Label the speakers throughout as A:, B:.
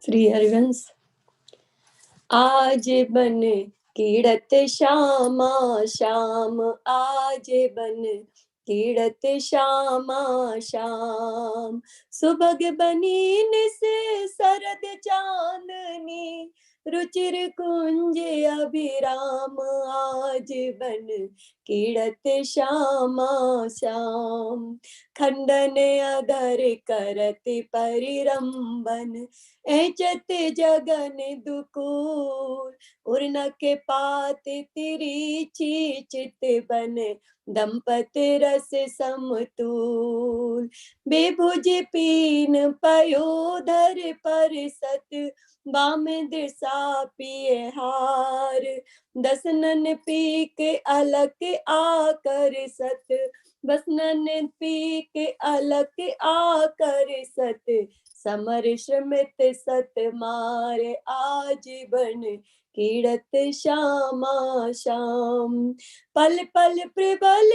A: श्री हरिवंश। आज बन कीड़त श्यामा श्याम, आज बन कीड़त श्यामा श्याम। सुबह बनी निस सरद चांदनी, रुचिर कुंज अभिराम। आज बन कीड़त श्यामा श्याम। खंडन अधर करति परिरंबन, ऐचत जगन दुकूर। उर्नक पात तिरिची चित बन, दंपति रस समतूल। बेभुज पीन पयोधर परिसत, बाम दिशा पिए हार। दसनन पीक अलक आकर सत, बसनन पीक अलक आकर सत। समर श्रमित सत मारे, आज बन कीड़त श्यामा श्याम। पल पल प्रबल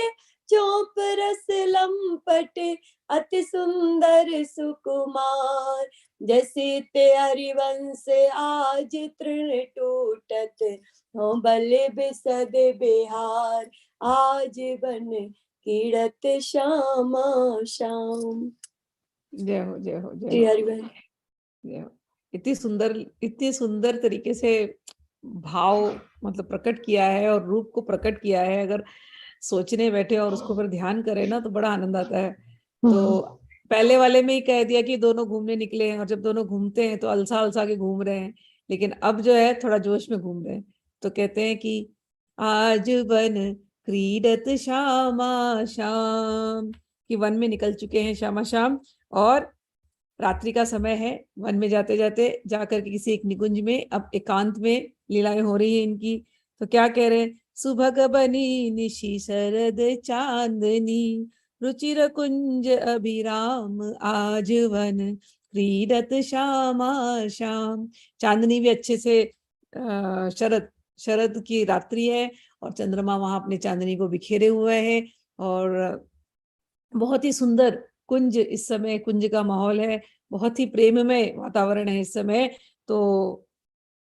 A: चौप रस लंपट, अति सुंदर सुकुमार। जैसे ते हरिवंश आज तृण टूटत, हो बल बिसद बिहार। आज बन कीड़त श्यामा श्याम।
B: जय हो, जय हो, जय
A: श्री
B: हो,
A: हरिवंश।
B: जय हो। इतनी सुंदर तरीके से भाव मतलब प्रकट किया है और रूप को प्रकट किया है। अगर सोचने बैठे और उसको पर ध्यान करें ना तो बड़ा आनंद आता है। तो पहले वाले में ही कह दिया कि दोनों घूमने निकले हैं, और जब दोनों घूमते हैं तो अलसा अलसा के घूम रहे हैं, लेकिन अब जो है थोड़ा जोश में घूम रहे हैं। तो कहते हैं कि आज वन क्रीडत श्यामा श्याम, कि वन में निकल चुके हैं श्यामा श्याम, और रात्रि का समय है। वन में जाते जाते जाकर के किसी एक निकुंज में अब एकांत में लीलाएं हो रही है इनकी। तो क्या कह रहे हैं? सुभग बनी निशि शरद चांदनी, रुचिर कुंज अभिराम। आज वन क्रीडत श्यामा श्याम। चांदनी भी अच्छे से शरद शरद की रात्रि है, और चंद्रमा वहां अपने चांदनी को बिखेरे हुए है, और बहुत ही सुंदर कुंज इस समय, कुंज का माहौल है, बहुत ही प्रेममय वातावरण है इस समय। तो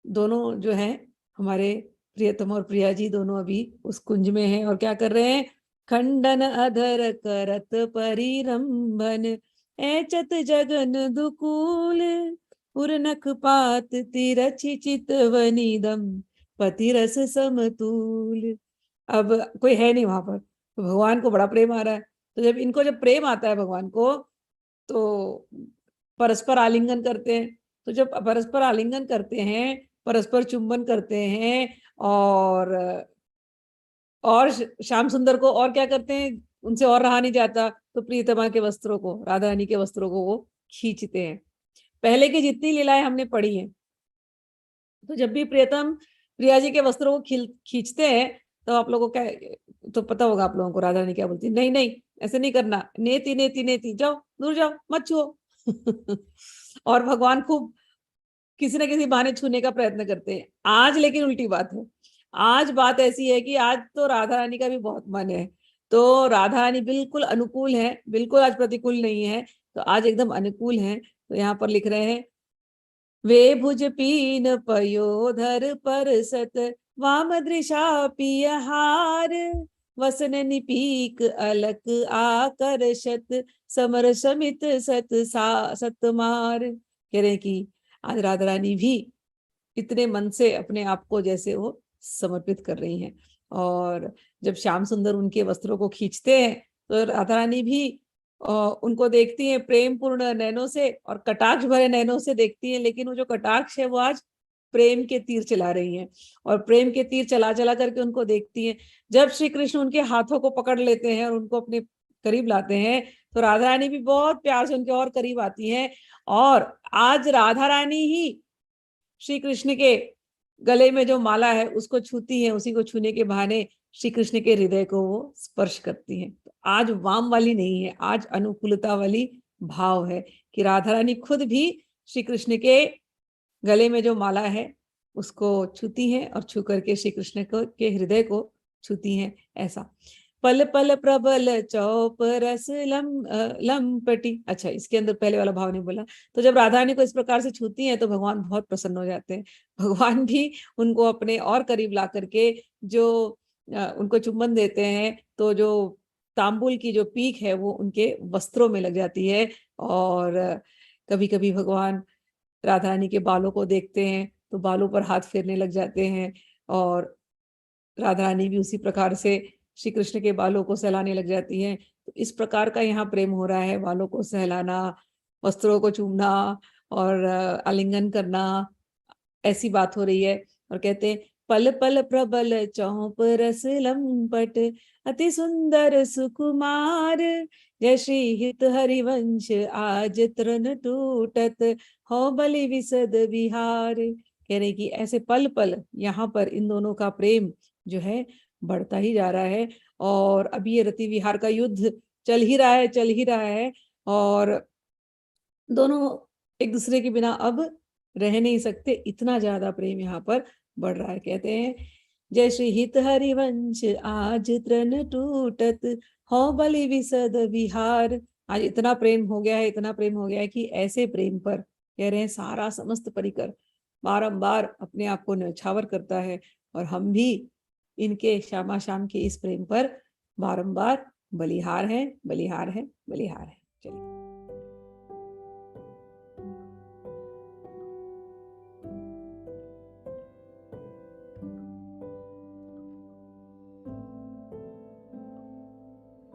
B: दोनों जो है हमारे प्रियतम और प्रिया जी दोनों अभी उस कुंज में हैं, और क्या कर रहे हैं? खंडन अधर करत परिरंभन, ऐचत जगन दुकूल। उर्नक पात तिरछि चितवनिदम, पति रस समतूल। अब कोई है नहीं वहां पर, तो भगवान को बड़ा प्रेम आ रहा है। तो जब प्रेम आता है भगवान को, तो परस्पर आलिंगन करते हैं। तो जब परस्पर आलिंगन करते हैं, परस्पर चुंबन करते हैं, और श्याम सुंदर को और क्या करते हैं, उनसे और रहा नहीं जाता, तो प्रियतमा के वस्त्रों को, राधा रानी के वस्त्रों को वो खींचते हैं। पहले की जितनी लीलाएं हमने पढ़ी हैं, तो जब भी प्रियतम प्रिया जी के वस्त्रों को खींचते हैं, तो आप लोगों को क्या, तो पता होगा आप लोगों को राधा रानी क्या बोलती है? नहीं नहीं, ऐसे नहीं करना, नेति नेति नेति, जाओ दूर जाओ, मत छुओ। और भगवान खूब किसी ना किसी बहाने छूने का प्रयत्न करते हैं। आज लेकिन उल्टी बात है। आज बात ऐसी है कि आज तो राधा रानी का भी बहुत मन है। तो राधा रानी बिल्कुल अनुकूल है, बिल्कुल आज प्रतिकूल नहीं है, तो आज एकदम अनुकूल है। तो यहाँ पर लिख रहे हैं, वे भुज पीन पयोधर परसत, वाम दृशा पियहार। वसन निपीक अलक आकर्षत, समर समित सत सतमार। कह रहे कि आज राधा रानी भी इतने मन से अपने आप को जैसे वो समर्पित कर रही हैं। और जब श्याम सुंदर उनके वस्त्रों को खींचते हैं, तो राधा रानी भी उनको देखती हैं प्रेम पूर्ण नैनों से, और कटाक्ष भरे नैनों से देखती हैं, लेकिन वो जो कटाक्ष है वो आज प्रेम के तीर चला रही हैं, और प्रेम के तीर चला चला करके उनको देखती हैं। जब श्री कृष्ण उनके हाथों को पकड़ लेते हैं और उनको अपने करीब लाते हैं, तो राधा रानी भी बहुत प्यार से उनके और करीब आती हैं। और आज राधा रानी ही श्री कृष्ण के गले में जो माला है उसको छूती है, उसी को छूने के बहाने श्री कृष्ण के हृदय को वो स्पर्श करती हैं। तो आज वाम वाली नहीं है, आज अनुकूलता वाली भाव है, कि राधा रानी खुद भी श्री कृष्ण के गले में जो माला है उसको छूती हैं, और छू करके श्री कृष्ण को के हृदय को छूती हैं। ऐसा पल पल प्रबल चौप रस लंपटी। अच्छा, इसके अंदर पहले वाला भाव नहीं बोला। तो जब राधा रानी को इस प्रकार से छूती हैं तो भगवान बहुत प्रसन्न हो जाते हैं। भगवान भी उनको अपने और करीब ला करके जो उनको चुंबन देते हैं, तो जो तांबुल की जो पीक है वो उनके वस्त्रों में लग जाती है। और कभी कभी भगवान राधा रानी के बालों को देखते हैं तो बालों पर हाथ फेरने लग जाते हैं, और राधा रानी भी उसी प्रकार से श्री कृष्ण के बालों को सहलाने लग जाती हैं। तो इस प्रकार का यहाँ प्रेम हो रहा है, बालों को सहलाना, वस्त्रों को चूमना और आलिंगन करना, ऐसी बात हो रही है। और कहते हैं पल पल प्रबल चौप रस लंपट, अति सुंदर सुकुमार, जय श्री हित हरिवंश आज तृण टूटत, हो बलि विसद विहार। कह रहे कि ऐसे पल पल यहाँ पर इन दोनों का प्रेम जो है बढ़ता ही जा रहा है। और अभी ये रति विहार का युद्ध चल ही रहा है, चल ही रहा है, और दोनों एक दूसरे के बिना अब रह नहीं सकते, इतना ज्यादा प्रेम यहाँ पर बढ़ रहा है। कहते हैं जय श्री हित हरिवंश आज तृण टूटत, हो बलि विसद विहार। आज इतना प्रेम हो गया है, इतना प्रेम हो गया है कि ऐसे प्रेम पर कह रहे हैं सारा समस्त परिकर बारंबार अपने आप को न्यौछावर करता है। और हम भी इनके श्यामा श्याम के इस प्रेम पर बारंबार बलिहार है, बलिहार है, बलिहार है। चलिए।